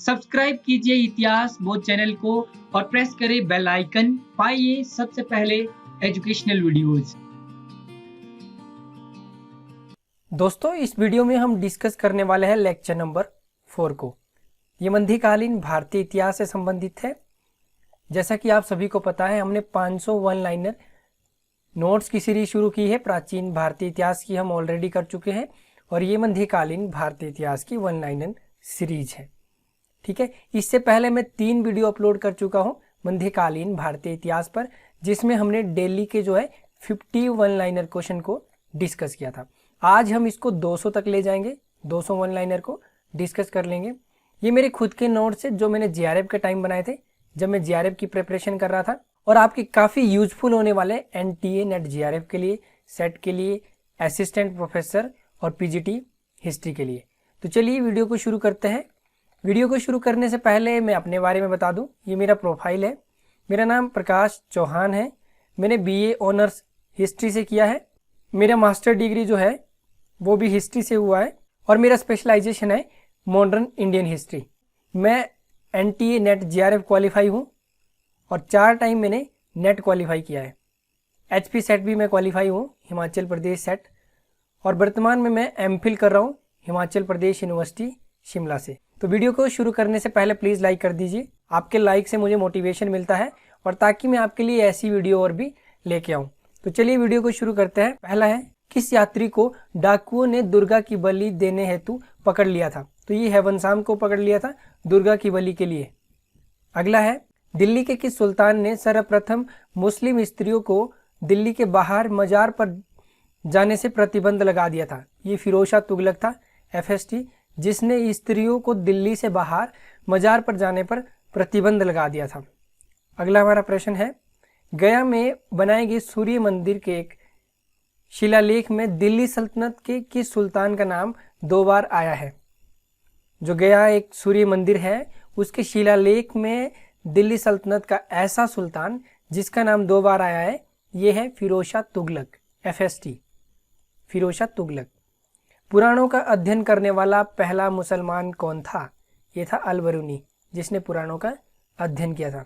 Subscribe कीजिए इतिहास बोध चैनल को और प्रेस करें बेल आइकन। पाइए सबसे पहले एजुकेशनल वीडियोस। दोस्तों, इस वीडियो में हम डिस्कस करने वाले हैं लेक्चर नंबर 4 को। ये मध्यकालीन भारतीय इतिहास से संबंधित है। जैसा कि आप सभी को पता है, हमने 500 वन लाइनर नोट्स की सीरीज शुरू की है। प्राचीन भारतीय इतिहास की हम ऑलरेडी कर चुके हैं और ये मध्यकालीन भारतीय इतिहास की वन लाइनर सीरीज है। ठीक है, इससे पहले मैं 3 वीडियो अपलोड कर चुका हूँ मध्यकालीन भारतीय इतिहास पर, जिसमें हमने दिल्ली के 50 वन लाइनर क्वेश्चन को डिस्कस किया था। आज हम इसको 200 तक ले जाएंगे, 200 वन लाइनर को डिस्कस कर लेंगे। ये मेरे खुद के नोट्स है जो मैंने जीआरएफ के टाइम बनाए थे, जब मैं जीआरएफ की प्रिपरेशन कर रहा था, और आपके काफ़ी यूजफुल होने वाले एनटीए नेट जीआरएफ के लिए, सेट के लिए, असिस्टेंट प्रोफेसर और पीजीटी हिस्ट्री के लिए। तो चलिए वीडियो को शुरू करते हैं। वीडियो को शुरू करने से पहले मैं अपने बारे में बता दूं। ये मेरा प्रोफाइल है। मेरा नाम प्रकाश चौहान है। मैंने बीए ऑनर्स हिस्ट्री से किया है। मेरा मास्टर डिग्री जो है वो भी हिस्ट्री से हुआ है और मेरा स्पेशलाइजेशन है मॉडर्न इंडियन हिस्ट्री। मैं एनटीए नेट जीआरएफ क्वालिफाई हूँ और 4 टाइम मैंने नेट क्वालिफाई किया है। एचपी सेट भी मैं क्वालिफाई हूँ, हिमाचल प्रदेश सेट, और वर्तमान में मैं एमफिल कर रहा हूँ हिमाचल प्रदेश यूनिवर्सिटी शिमला से। तो वीडियो को शुरू करने से पहले प्लीज़ लाइक कर दीजिए। आपके लाइक से मुझे मोटिवेशन मिलता है और ताकि मैं आपके लिए ऐसी वीडियो और भी लेके आऊँ। तो चलिए वीडियो को शुरू करते हैं। पहला है, किस यात्री को डाकुओं ने दुर्गा की बलि देने हेतु पकड़ लिया था? तो ये हेवन शाम को पकड़ लिया था दुर्गा की बलि के लिए। अगला है, दिल्ली के किस सुल्तान ने सर्वप्रथम मुस्लिम स्त्रियों को दिल्ली के बाहर मजार पर जाने से प्रतिबंध लगा दिया था? ये फिरोज शाह तुगलक था, एफएसटी, जिसने स्त्रियों को दिल्ली से बाहर मजार पर जाने पर प्रतिबंध लगा दिया था। अगला हमारा प्रश्न है, गया में बनाए गए सूर्य मंदिर के एक शिलालेख में दिल्ली सल्तनत के किस सुल्तान का नाम 2 बार आया है? जो गया एक सूर्य मंदिर है, उसके शिलालेख में दिल्ली सल्तनत का ऐसा सुल्तान जिसका नाम 2 बार आया है, ये है फिरोज शाह तुगलक, एफएसटी, फिरोज शाह तुगलक। पुराणों का अध्ययन करने वाला पहला मुसलमान कौन था? ये था अल-बरूनी, जिसने पुराणों का अध्ययन किया था।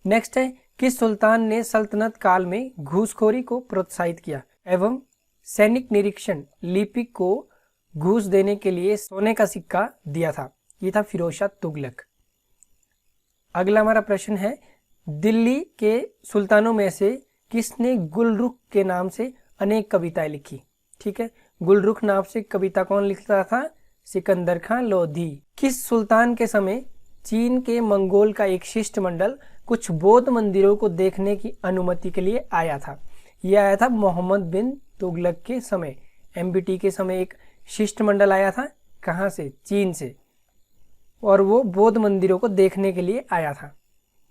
नेक्स्ट है, किस सुल्तान ने सल्तनत काल में घूसखोरी को प्रोत्साहित किया एवं सैनिक निरीक्षण लिपिक को घूस देने के लिए सोने का सिक्का दिया था? ये था फिरोज शाह तुगलक। अगला हमारा प्रश्न है, दिल्ली के सुल्तानों में से किसने गुलरुख के नाम से अनेक कविताएं लिखी? ठीक है, गुलरुख नाम से कविता कौन लिखता था? सिकंदर खां लोधी। किस सुल्तान के समय चीन के मंगोल का एक शिष्टमंडल कुछ बौद्ध मंदिरों को देखने की अनुमति के लिए आया था? यह आया था मोहम्मद बिन तुगलक के समय। एमबीटी के समय एक शिष्टमंडल आया था। कहाँ से? चीन से, और वो बौद्ध मंदिरों को देखने के लिए आया था।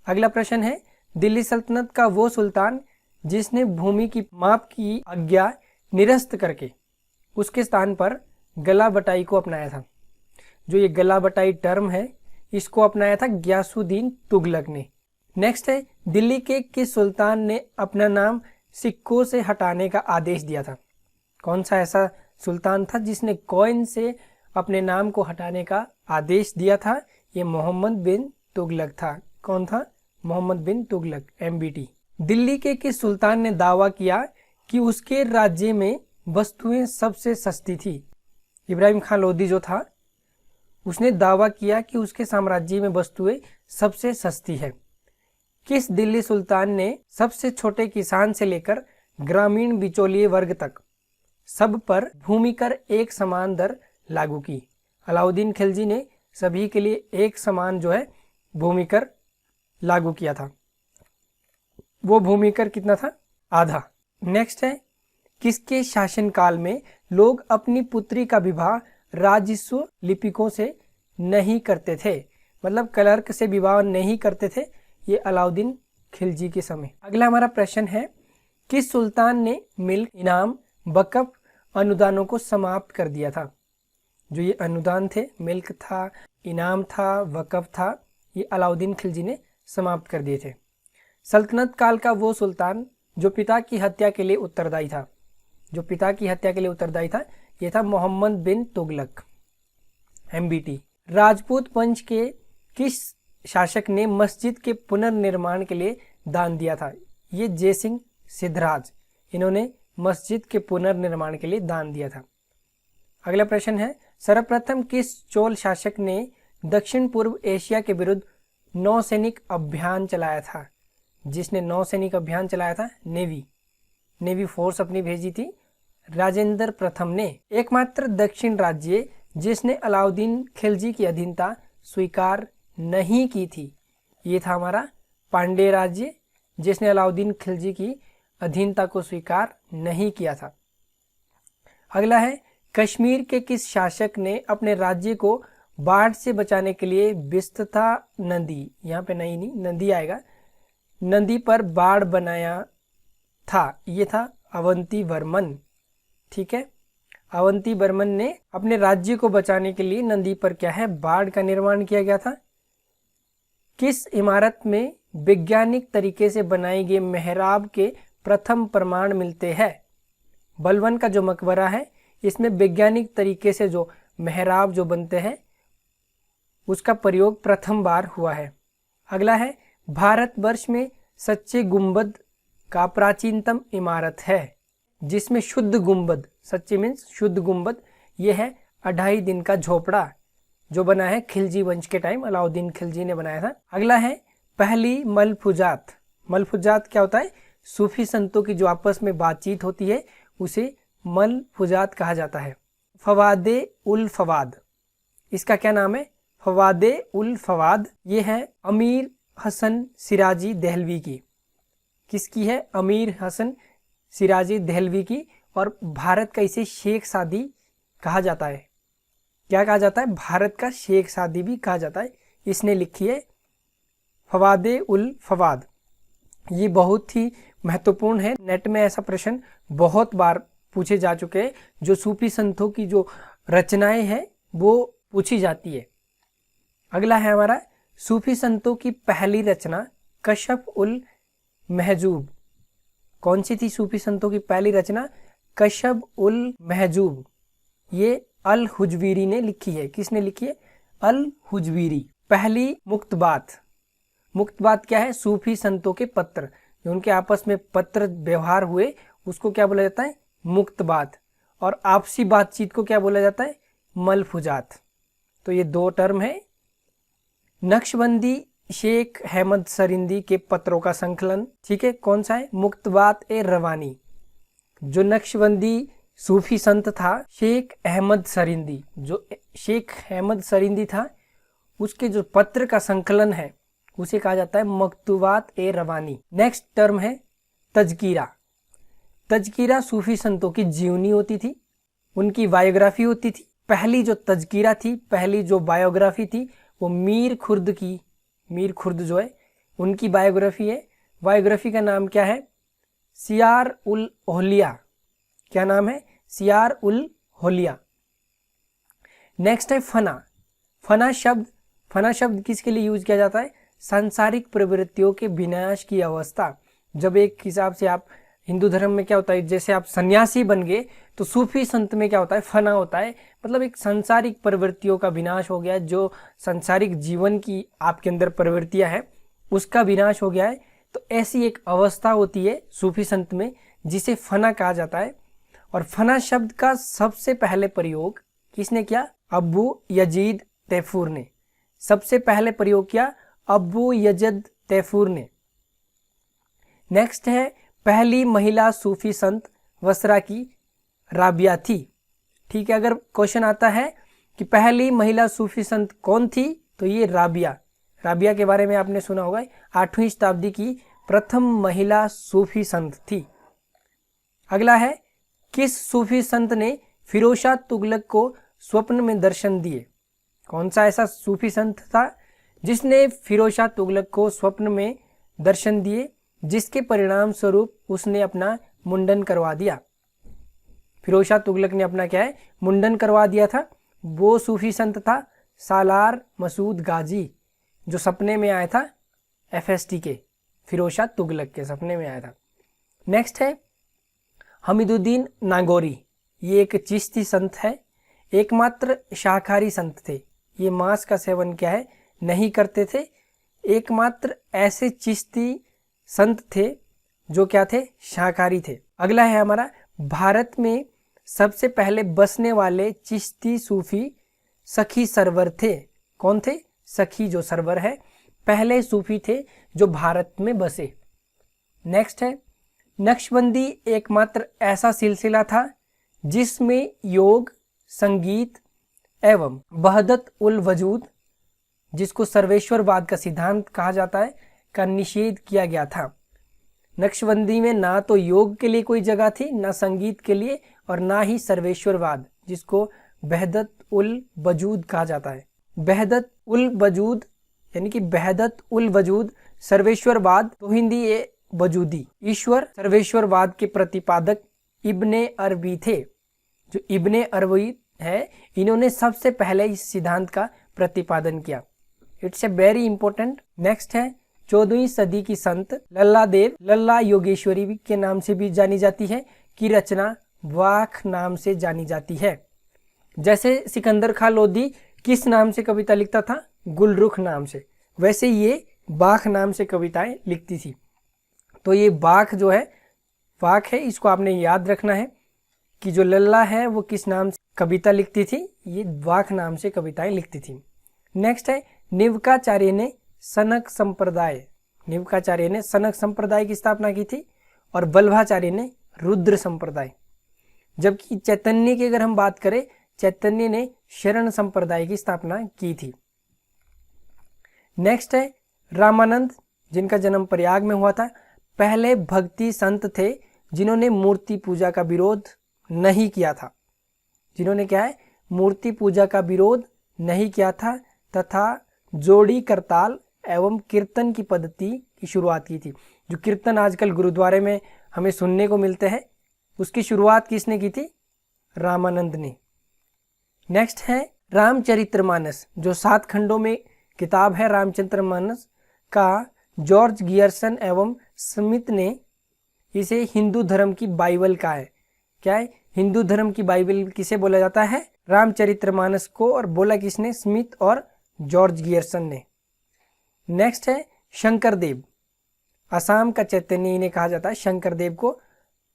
अगला प्रश्न है, दिल्ली सल्तनत का वो सुल्तान जिसने भूमि की माप की आज्ञा निरस्त करके उसके स्थान पर गला बटाई को अपनाया था? जो ये गला बटाई टर्म है, इसको अपनाया था गयासुद्दीन तुगलक ने। नेक्स्ट है, दिल्ली के किस सुल्तान ने अपना नाम सिक्कों से हटाने का आदेश दिया था? कौन सा ऐसा सुल्तान था जिसने कॉइन से अपने नाम को हटाने का आदेश दिया था? ये मोहम्मद बिन तुगलक था। कौन था? मोहम्मद बिन तुगलक, एमबीटी। दिल्ली के किस सुल्तान ने दावा किया कि उसके राज्य में वस्तुएं सबसे सस्ती थी? इब्राहिम खान लोधी जो था, उसने दावा किया कि उसके साम्राज्य में वस्तुएं सबसे सस्ती है। किस दिल्ली सुल्तान ने सबसे छोटे किसान से लेकर ग्रामीण बिचौलिए वर्ग तक सब पर भूमि कर एक समान दर लागू की? अलाउद्दीन खिलजी ने सभी के लिए एक समान भूमि कर लागू किया था। वो भूमि कर कितना था? आधा। नेक्स्ट है, किसके शासनकाल में लोग अपनी पुत्री का विवाह राजस्व लिपिकों से नहीं करते थे? मतलब क्लर्क से विवाह नहीं करते थे। ये अलाउद्दीन खिलजी के समय। अगला हमारा प्रश्न है, किस सुल्तान ने मिल्क, इनाम, वक़्फ़ अनुदानों को समाप्त कर दिया था? जो ये अनुदान थे, मिल्क था, इनाम था, वक़्फ़ था, ये अलाउद्दीन खिलजी ने समाप्त कर दिए थे। सल्तनत काल का वो सुल्तान जो पिता की हत्या के लिए उत्तरदायी था? जो पिता की हत्या के लिए उत्तरदायी था, ये था मोहम्मद बिन तुगलक, एमबीटी। राजपूत वंश के किस शासक ने मस्जिद के पुनर्निर्माण के लिए दान दिया था? ये जयसिंह सिद्धराज, इन्होंने मस्जिद के पुनर्निर्माण के लिए दान दिया था। अगला प्रश्न है, सर्वप्रथम किस चोल शासक ने दक्षिण पूर्व एशिया के विरुद्ध नौसैनिक अभियान चलाया था? जिसने नौसैनिक अभियान चलाया था, नेवी फोर्स अपनी भेजी थी, राजेंद्र प्रथम ने। एकमात्र दक्षिण राज्य जिसने अलाउद्दीन खिलजी की अधीनता स्वीकार नहीं की थी, ये था हमारा पांड्य राज्य, जिसने अलाउद्दीन खिलजी की अधीनता को स्वीकार नहीं किया था। अगला है, कश्मीर के किस शासक ने अपने राज्य को बाढ़ से बचाने के लिए बिस्तथा नदी, यहाँ पे नहीं नदी आएगा, नदी पर बाढ़ बनाया था? ये था अवंती वर्मन। ठीक है, अवंती वर्मन ने अपने राज्य को बचाने के लिए नदी पर क्या है, बाढ़ का निर्माण किया गया था। किस इमारत में वैज्ञानिक तरीके से बनाई गई मेहराब के प्रथम प्रमाण मिलते हैं? बलवन का जो मकबरा है, इसमें वैज्ञानिक तरीके से जो मेहराब जो बनते हैं उसका प्रयोग प्रथम बार हुआ है। अगला है, भारतवर्ष में सच्चे गुंबद का प्राचीनतम इमारत है जिसमें शुद्ध गुंबद, सच्चे मीन्स शुद्ध गुंबद, यह है 2.5 दिन का झोपड़ा जो बना है खिलजी वंश के टाइम, अलाउद्दीन खिलजी ने बनाया था। अगला है, पहली मलफूजात। मलफूजात क्या होता है? सूफी संतों की जो आपस में बातचीत होती है उसे मलफूजात कहा जाता है। फवादे उल फवाद, इसका क्या नाम है? फवादे उल फवाद, ये है अमीर हसन सिराजी दहलवी की। किसकी है? अमीर हसन सिराजी दहलवी की। और भारत का इसे शेख सादी कहा जाता है। क्या कहा जाता है? भारत का शेख सादी भी कहा जाता है। इसने लिखी है फवादे उल फवाद। ये बहुत ही महत्वपूर्ण है, नेट में ऐसा प्रश्न बहुत बार पूछे जा चुके हैं। जो सूफी संतों की जो रचनाएं हैं वो पूछी जाती है। अगला है हमारा, सूफी संतों की पहली रचना कशफ उल महजूब। कौन सी थी सूफी संतों की पहली रचना? कशफ उल महजूब। ये अल हुजवीरी ने लिखी है। किसने लिखी है? अल हुजवीरी। पहली मुक्तबात। मुक्तबात क्या है? सूफी संतों के पत्र, जो उनके आपस में पत्र व्यवहार हुए उसको क्या बोला जाता है? मुक्तबात। और आपसी बातचीत को क्या बोला जाता है? मलफूजात। तो ये 2 टर्म है। नक्शबंदी शेख अहमद सरिंदी के पत्रों का संकलन, ठीक है, कौन सा है? मुक्तबात ए रवानी। जो नक्शबंदी सूफी संत था शेख अहमद सरिंदी, जो शेख अहमद सरिंदी था, उसके जो पत्र का संकलन है उसे कहा जाता है मकतूबात ए रवानी। नेक्स्ट टर्म है तजकीरा। तजकीरा सूफी संतों की जीवनी होती थी, उनकी बायोग्राफी होती थी। पहली जो तजकीरा थी, पहली जो बायोग्राफी थी वो मीर खुर्द की, मीर खुर्द जो है उनकी बायोग्राफी है। बायोग्राफी का नाम क्या है? सियार उल होलिया। क्या नाम है? सियार उल होलिया। नेक्स्ट है फना। फना शब्द किसके लिए यूज किया जाता है? सांसारिक प्रवृत्तियों के विनाश की अवस्था। जब एक हिसाब से आप हिंदू धर्म में क्या होता है, जैसे आप सन्यासी बन गए तो सूफी संत में क्या होता है? फना होता है, मतलब एक सांसारिक प्रवृत्तियों का विनाश हो गया है। जो सांसारिक जीवन की आपके अंदर प्रवृत्तियां हैं उसका विनाश हो गया है। तो ऐसी एक अवस्था होती है सूफी संत में जिसे फना कहा जाता है। और फना शब्द का सबसे पहले प्रयोग किसने किया? अबू यजीद तैफूर ने। सबसे पहले प्रयोग किया अबू यजद तैफूर ने। नेक्स्ट है, पहली महिला सूफी संत वसरा की राबिया थी। ठीक है, अगर क्वेश्चन आता है कि पहली महिला सूफी संत कौन थी तो ये राबिया के बारे में आपने सुना होगा। 8वीं शताब्दी की प्रथम महिला सूफी संत थी। अगला है, किस सूफी संत ने फिरोजशाह तुगलक को स्वप्न में दर्शन दिए? कौन सा ऐसा सूफी संत था जिसने फिरोजशाह तुगलक को स्वप्न में दर्शन दिए, जिसके परिणाम स्वरूप उसने अपना मुंडन करवा दिया? फिरोजशाह तुगलक ने अपना क्या है? मुंडन करवा दिया था। वो सूफी संत था सालार मसूद गाजी, जो सपने में आया था FST के, फिरोजशाह तुगलक के सपने में आया था। नेक्स्ट है हमीदुद्दीन नागौरी। ये एक चिश्ती संत है, एकमात्र शाकाहारी संत थे। ये मांस का सेवन क्या है, नहीं करते थे। एकमात्र ऐसे चिश्ती संत थे जो क्या थे, शाकाहारी थे। अगला है हमारा, भारत में सबसे पहले बसने वाले चिश्ती सूफी सखी सरवर थे। कौन थे? सखी जो सरवर है, पहले सूफी थे जो भारत में बसे। नेक्स्ट है, नक्शबंदी एकमात्र ऐसा सिलसिला था जिसमें योग, संगीत एवं वहदत उल वजूद, जिसको सर्वेश्वरवाद का सिद्धांत कहा जाता है, का निषेध किया गया था। नक्शबंदी में ना तो योग के लिए कोई जगह थी, ना संगीत के लिए, और ना ही सर्वेश्वरवाद, जिसको वहदत उल वजूद कहा जाता है। वहदत उल वजूद यानी कि वहदत उल वजूद सर्वेश्वरवाद, तो हिंदी ये वजूदी, ईश्वर सर्वेश्वरवाद के प्रतिपादक इब्ने अरबी थे। जो इब्ने अरबी है, इन्होंने सबसे पहले इस सिद्धांत का प्रतिपादन किया। It's a very important. Next है, 14वीं सदी की संत लल्ला देव, लल्ला योगेश्वरी के नाम से भी जानी जाती है, की रचना वाक नाम से जानी जाती है। जैसे सिकंदर खां लोधी किस नाम से कविता लिखता था? गुलरुख नाम से। वैसे ये बाख नाम से कविताएं लिखती थी। तो ये बाख जो है, वाक है, इसको आपने याद रखना है कि जो लल्ला है वो किस नाम से कविता लिखती थी, ये वाक नाम से कविताएं लिखती थी। नेक्स्ट है, निवकाचार्य ने सनक संप्रदाय, निवकाचार्य ने सनक संप्रदाय की स्थापना की थी, और वल्लभाचार्य ने रुद्र संप्रदाय। जबकि चैतन्य की अगर हम बात करें, चैतन्य ने शरण संप्रदाय की स्थापना की थी। नेक्स्ट है, रामानंद, जिनका जन्म प्रयाग में हुआ था, पहले भक्ति संत थे जिन्होंने मूर्ति पूजा का विरोध नहीं किया था। जिन्होंने क्या है, मूर्ति पूजा का विरोध नहीं किया था, तथा जोड़ी करताल एवं कीर्तन की पद्धति की शुरुआत की थी। जो कीर्तन आजकल गुरुद्वारे में हमें सुनने को मिलते हैं, उसकी शुरुआत किसने की थी? रामानंद ने। नेक्स्ट है, रामचरितमानस, जो 7 खंडों में किताब है रामचरितमानस का, जॉर्ज गियर्सन एवं स्मिथ ने इसे हिंदू धर्म की बाइबल कहा है। क्या है? हिंदू धर्म की बाइबल किसे बोला जाता है? रामचरितमानस को। और बोला किसने? स्मिथ और जॉर्ज गियर्सन ने। नेक्स्ट है, शंकरदेव, असम का चैतन्य इन्हें कहा जाता है। शंकरदेव को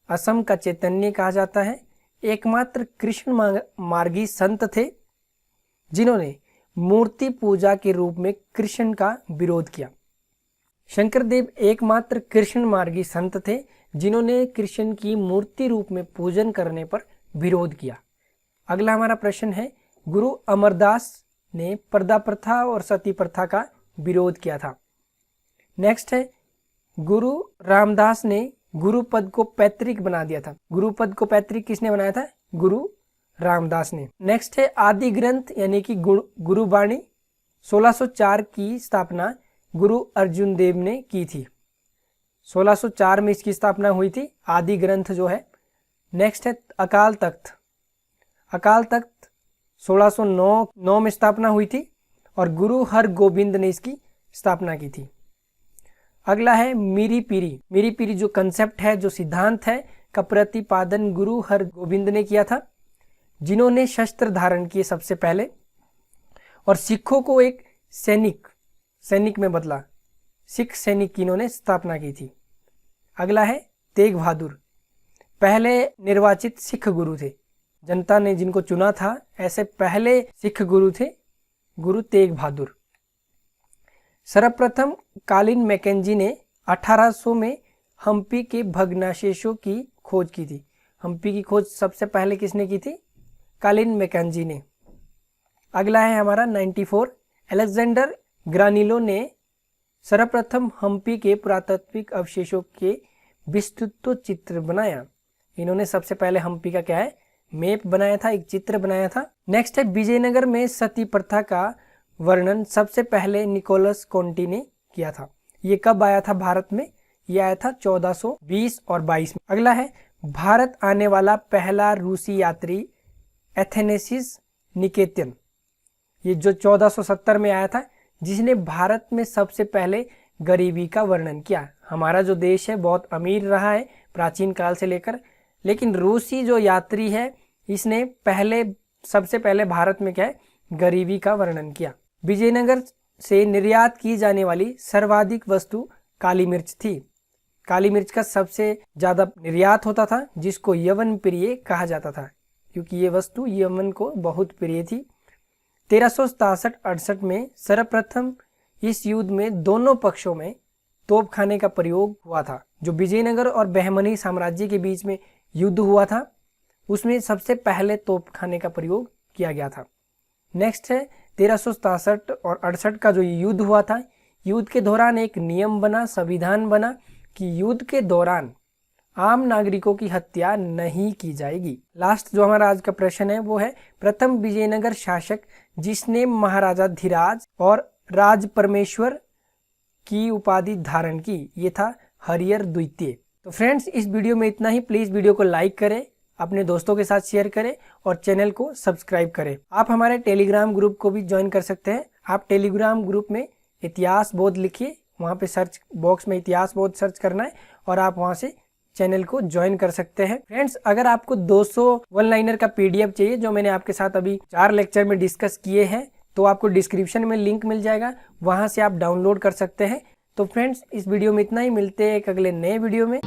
असम का चैतन्य कहा जाता है। एकमात्र कृष्ण मार्गी संत थे जिन्होंने मूर्ति पूजा के रूप में कृष्ण का विरोध किया। शंकरदेव एकमात्र कृष्ण मार्गी संत थे जिन्होंने कृष्ण की मूर्ति रूप में पूजन करने पर विरोध किया। अगला हमारा प्रश्न है, गुरु अमरदास ने पर्दा प्रथा और सती प्रथा का विरोध किया था। नेक्स्ट है, गुरु रामदास ने गुरु पद को पैतृक बना दिया था। गुरु पद को पैतृक किसने बनाया था? गुरु रामदास ने। नेक्स्ट है, आदि ग्रंथ यानी कि गुरुबाणी 1604 की स्थापना गुरु अर्जुन देव ने की थी। 1604 में इसकी स्थापना हुई थी, आदि ग्रंथ जो है। नेक्स्ट है, अकाल तख्त। अकाल तख्त 1609 में स्थापना हुई थी और गुरु हरगोबिंद ने इसकी स्थापना की थी। अगला है, मीरी पीरी। मीरी पीरी जो कंसेप्ट है, जो सिद्धांत है, का प्रतिपादन गुरु हरगोबिंद ने किया था, जिन्होंने शस्त्र धारण किए सबसे पहले और सिखों को एक सैनिक में बदला। सिख सैनिक की इन्होंने स्थापना की थी। अगला है, तेग बहादुर, पहले निर्वाचित सिख गुरु थे। जनता ने जिनको चुना था, ऐसे पहले सिख गुरु थे गुरु तेग बहादुर। सर्वप्रथम कालिन मैकेंजी ने 1800 में हम्पी के भग्नावशेषों की खोज की थी। हम्पी की खोज सबसे पहले किसने की थी? कालिन मैकेंजी ने। अगला है हमारा 94, अलेक्जेंडर ग्रानिलो ने सर्वप्रथम हम्पी के पुरातात्विक अवशेषों के विस्तृत चित्र बनाया। इन्होंने सबसे पहले हम्पी का क्या है, मैप बनाया था, एक चित्र बनाया था। नेक्स्ट है, विजयनगर में सती प्रथा का वर्णन सबसे पहले निकोलस कोंटी ने किया था। ये कब आया था भारत में? ये आया था 1420 और 22 में। अगला है, भारत आने वाला पहला रूसी यात्री एथेनेसिस निकेतन, ये जो 1470 में आया था, जिसने भारत में सबसे पहले गरीबी का वर्णन किया। हमारा जो देश है बहुत अमीर रहा है प्राचीन काल से लेकर, लेकिन रूसी जो यात्री है, इसने सबसे पहले भारत में क्या है, गरीबी का वर्णन किया। विजयनगर से निर्यात की जाने वाली सर्वाधिक वस्तु काली मिर्च थी। काली मिर्च का सबसे ज्यादा निर्यात होता था, जिसको यवन प्रिय कहा जाता था, क्योंकि ये वस्तु यमन को बहुत प्रिय थी। 1367-68 में सर्वप्रथम इस युद्ध में दोनों पक्षों में तोपखाने का प्रयोग हुआ था। जो विजयनगर और बहमनी साम्राज्य के बीच में युद्ध हुआ था, उसमें सबसे पहले तोपखाने का प्रयोग किया गया था। नेक्स्ट है 1367 और 68 का जो युद्ध हुआ था। युद्ध के दौरान एक नियम बना, संविधान बना कि युद्ध के दौरान आम नागरिकों की हत्या नहीं की जाएगी। लास्ट जो हमारा आज का प्रश्न है वो है, प्रथम विजयनगर शासक जिसने महाराजा धीराज और राज परमेश्वर की उपाधि धारण की, ये था हरिहर द्वितीय। तो फ्रेंड्स, इस वीडियो में इतना ही। प्लीज वीडियो को लाइक करें, अपने दोस्तों के साथ शेयर करें और चैनल को सब्सक्राइब करें। आप हमारे टेलीग्राम ग्रुप को भी ज्वाइन कर सकते हैं। आप टेलीग्राम ग्रुप में इतिहास बोध लिखिए, वहां पे सर्च बॉक्स में इतिहास बोध सर्च करना है और आप वहां से चैनल को ज्वाइन कर सकते हैं। फ्रेंड्स, अगर आपको 200 वन लाइनर का पीडीएफ चाहिए, जो मैंने आपके साथ अभी 4 लेक्चर में डिस्कस किए हैं, तो आपको डिस्क्रिप्शन में लिंक मिल जाएगा, वहां से आप डाउनलोड कर सकते हैं। तो फ्रेंड्स, इस वीडियो में इतना ही। मिलते हैं एक अगले नए वीडियो में।